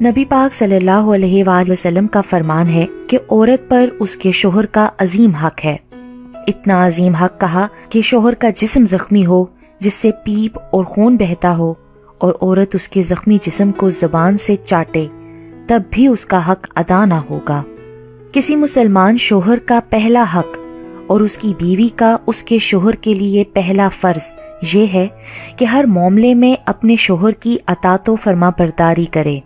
نبی پاک صلی اللہ علیہ وآلہ وسلم کا فرمان ہے کہ عورت پر اس کے شوہر کا عظیم حق ہے۔ اتنا عظیم حق کہا کہ شوہر کا جسم زخمی ہو جس سے پیپ اور خون بہتا ہو اور عورت اس کے زخمی جسم کو زبان سے چاٹے تب بھی اس کا حق ادا نہ ہوگا۔ کسی مسلمان شوہر کا پہلا حق اور اس کی بیوی کا اس کے شوہر کے لیے پہلا فرض یہ ہے کہ ہر معاملے میں اپنے شوہر کی اطاعت و فرما برداری کرے۔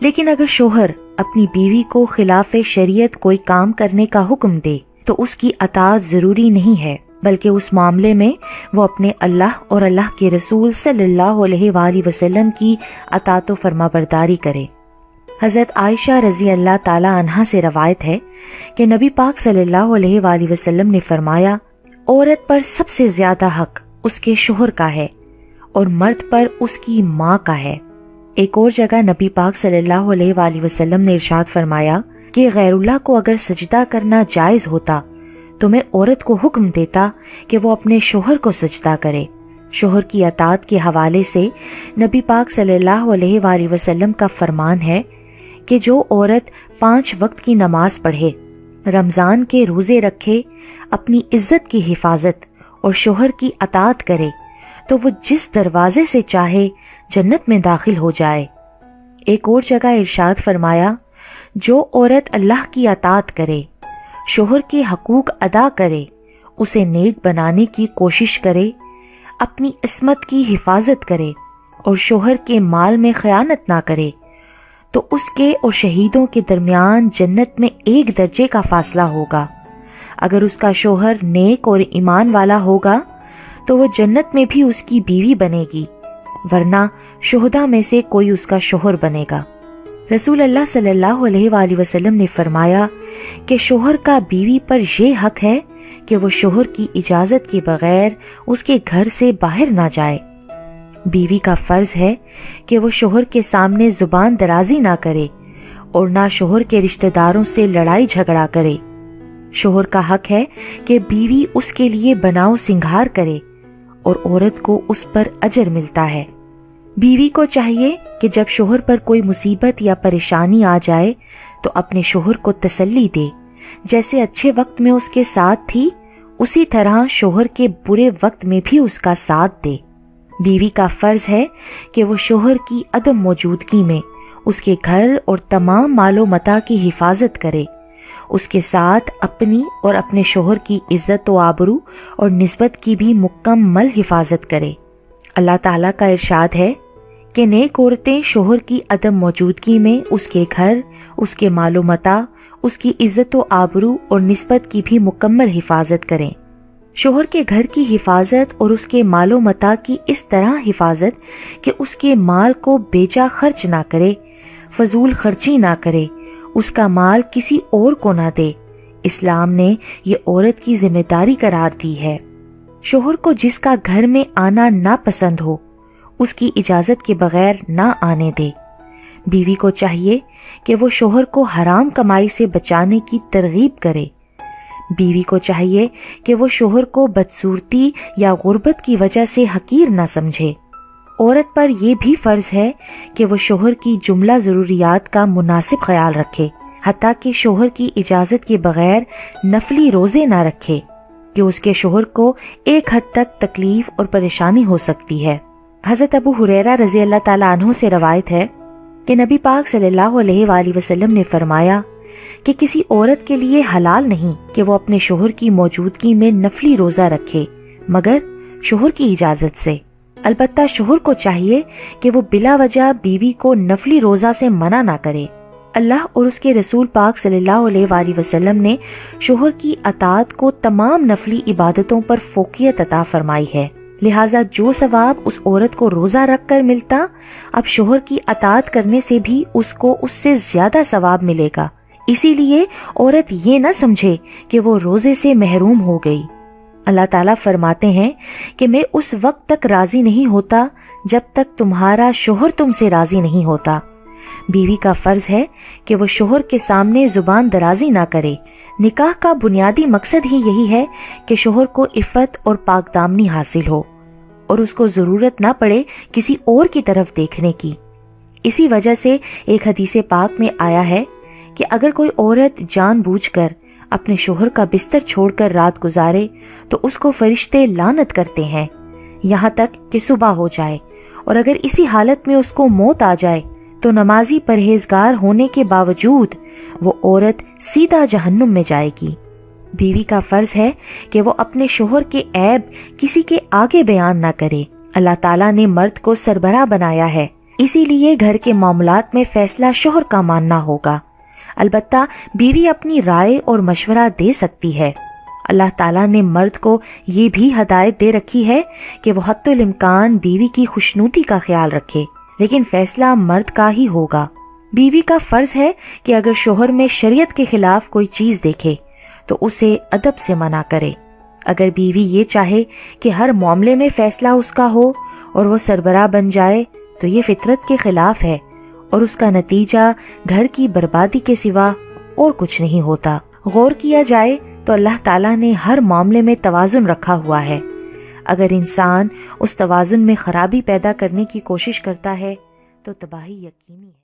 لیکن اگر شوہر اپنی بیوی کو خلاف شریعت کوئی کام کرنے کا حکم دے تو اس کی اطاعت ضروری نہیں ہے، بلکہ اس معاملے میں وہ اپنے اللہ اور اللہ کے رسول صلی اللہ علیہ وآلہ وسلم کی اطاعت و فرما برداری کرے۔ حضرت عائشہ رضی اللہ تعالی عنہا سے روایت ہے کہ نبی پاک صلی اللہ علیہ وآلہ وسلم نے فرمایا، عورت پر سب سے زیادہ حق اس کے شوہر کا ہے اور مرد پر اس کی ماں کا ہے۔ ایک اور جگہ نبی پاک صلی اللہ علیہ وآلہ وسلم نے ارشاد فرمایا کہ غیر اللہ کو اگر سجدہ کرنا جائز ہوتا تو میں عورت کو حکم دیتا کہ وہ اپنے شوہر کو سجدہ کرے۔ شوہر کی اطاعت کے حوالے سے نبی پاک صلی اللہ علیہ وآلہ وسلم کا فرمان ہے کہ جو عورت 5 وقت کی نماز پڑھے، رمضان کے روزے رکھے، اپنی عزت کی حفاظت اور شوہر کی اطاعت کرے تو وہ جس دروازے سے چاہے جنت میں داخل ہو جائے۔ ایک اور جگہ ارشاد فرمایا، جو عورت اللہ کی اطاعت کرے، شوہر کے حقوق ادا کرے، اسے نیک بنانے کی کوشش کرے، اپنی عصمت کی حفاظت کرے اور شوہر کے مال میں خیانت نہ کرے تو اس کے اور شہیدوں کے درمیان جنت میں 1 درجے کا فاصلہ ہوگا۔ اگر اس کا شوہر نیک اور ایمان والا ہوگا تو وہ جنت میں بھی اس کی بیوی بنے گی، ورنہ شہداء میں سے کوئی اس کا شوہر بنے گا۔ رسول اللہ صلی اللہ علیہ وآلہ وسلم نے فرمایا کہ شوہر کا بیوی پر یہ حق ہے کہ وہ شوہر کی اجازت کے بغیر اس کے گھر سے باہر نہ جائے۔ بیوی کا فرض ہے کہ وہ شوہر کے سامنے زبان درازی نہ کرے اور نہ شوہر کے رشتہ داروں سے لڑائی جھگڑا کرے۔ شوہر کا حق ہے کہ بیوی اس کے لیے بناؤ سنگھار کرے اور عورت کو اس پر اجر ملتا ہے۔ بیوی کو چاہیے کہ جب شوہر پر کوئی مصیبت یا پریشانی آ جائے تو اپنے شوہر کو تسلی دے، جیسے اچھے وقت میں اس کے ساتھ تھی اسی طرح شوہر کے برے وقت میں بھی اس کا ساتھ دے۔ بیوی کا فرض ہے کہ وہ شوہر کی عدم موجودگی میں اس کے گھر اور تمام مال و متاع کی حفاظت کرے، اس کے ساتھ اپنی اور اپنے شوہر کی عزت و آبرو اور نسبت کی بھی مکمل حفاظت کرے۔ اللہ تعالیٰ کا ارشاد ہے کہ نیک عورتیں شوہر کی عدم موجودگی میں اس کے گھر، اس کے مال و متاع، اس کی عزت و آبرو اور نسبت کی بھی مکمل حفاظت کریں۔ شوہر کے گھر کی حفاظت اور اس کے مال و متاع کی اس طرح حفاظت کہ اس کے مال کو بیجا خرچ نہ کرے، فضول خرچی نہ کرے، اس کا مال کسی اور کو نہ دے۔ اسلام نے یہ عورت کی ذمہ داری قرار دی ہے۔ شوہر کو جس کا گھر میں آنا ناپسند ہو اس کی اجازت کے بغیر نہ آنے دے۔ بیوی کو چاہیے کہ وہ شوہر کو حرام کمائی سے بچانے کی ترغیب کرے۔ بیوی کو چاہیے کہ وہ شوہر کو بدصورتی یا غربت کی وجہ سے حقیر نہ سمجھے۔ عورت پر یہ بھی فرض ہے کہ وہ شوہر کی جملہ ضروریات کا مناسب خیال رکھے، حتیٰ کہ شوہر کی اجازت کے بغیر نفلی روزے نہ رکھے کہ اس کے شوہر کو ایک حد تک تکلیف اور پریشانی ہو سکتی ہے۔ حضرت ابو ہریرہ رضی اللہ تعالیٰ عنہ سے روایت ہے کہ نبی پاک صلی اللہ علیہ وآلہ وسلم نے فرمایا کہ کسی عورت کے لیے حلال نہیں کہ وہ اپنے شوہر کی موجودگی میں نفلی روزہ رکھے مگر شوہر کی اجازت سے۔ البتہ شوہر کو چاہیے کہ وہ بلا وجہ بیوی کو نفلی روزہ سے منع نہ کرے۔ اللہ اور اس کے رسول پاک صلی اللہ علیہ وآلہ وسلم نے شوہر کی اطاعت کو تمام نفلی عبادتوں پر فوقیت عطا فرمائی ہے، لہٰذا جو ثواب اس عورت کو روزہ رکھ کر ملتا اب شوہر کی اطاعت کرنے سے بھی اس کو اس سے زیادہ ثواب ملے گا۔ اسی لیے عورت یہ نہ سمجھے کہ وہ روزے سے محروم ہو گئی۔ اللہ تعالیٰ فرماتے ہیں کہ میں اس وقت تک راضی نہیں ہوتا جب تک تمہارا شوہر تم سے راضی نہیں ہوتا۔ بیوی کا فرض ہے کہ وہ شوہر کے سامنے زبان درازی نہ کرے۔ نکاح کا بنیادی مقصد ہی یہی ہے کہ شوہر کو عفت اور پاک دامنی حاصل ہو اور اس کو ضرورت نہ پڑے کسی اور کی طرف دیکھنے کی۔ اسی وجہ سے ایک حدیث پاک میں آیا ہے کہ اگر کوئی عورت جان بوجھ کر اپنے شوہر کا بستر چھوڑ کر رات گزارے تو اس کو فرشتے لعنت کرتے ہیں یہاں تک کہ صبح ہو جائے، اور اگر اسی حالت میں اس کو موت آ جائے تو نمازی پرہیزگار ہونے کے باوجود وہ عورت سیدھا جہنم میں جائے گی۔ بیوی کا فرض ہے کہ وہ اپنے شوہر کے عیب کسی کے آگے بیان نہ کرے۔ اللہ تعالیٰ نے مرد کو سربراہ بنایا ہے، اسی لیے گھر کے معاملات میں فیصلہ شوہر کا ماننا ہوگا۔ البتہ بیوی اپنی رائے اور مشورہ دے سکتی ہے۔ اللہ تعالیٰ نے مرد کو یہ بھی ہدایت دے رکھی ہے کہ وہ حتی الامکان بیوی کی خوشنودی کا خیال رکھے، لیکن فیصلہ مرد کا ہی ہوگا۔ بیوی کا فرض ہے کہ اگر شوہر میں شریعت کے خلاف کوئی چیز دیکھے تو اسے ادب سے منع کرے۔ اگر بیوی یہ چاہے کہ ہر معاملے میں فیصلہ اس کا ہو اور وہ سربراہ بن جائے تو یہ فطرت کے خلاف ہے، اور اس کا نتیجہ گھر کی بربادی کے سوا اور کچھ نہیں ہوتا۔ غور کیا جائے تو اللہ تعالیٰ نے ہر معاملے میں توازن رکھا ہوا ہے۔ اگر انسان اس توازن میں خرابی پیدا کرنے کی کوشش کرتا ہے تو تباہی یقینی ہے۔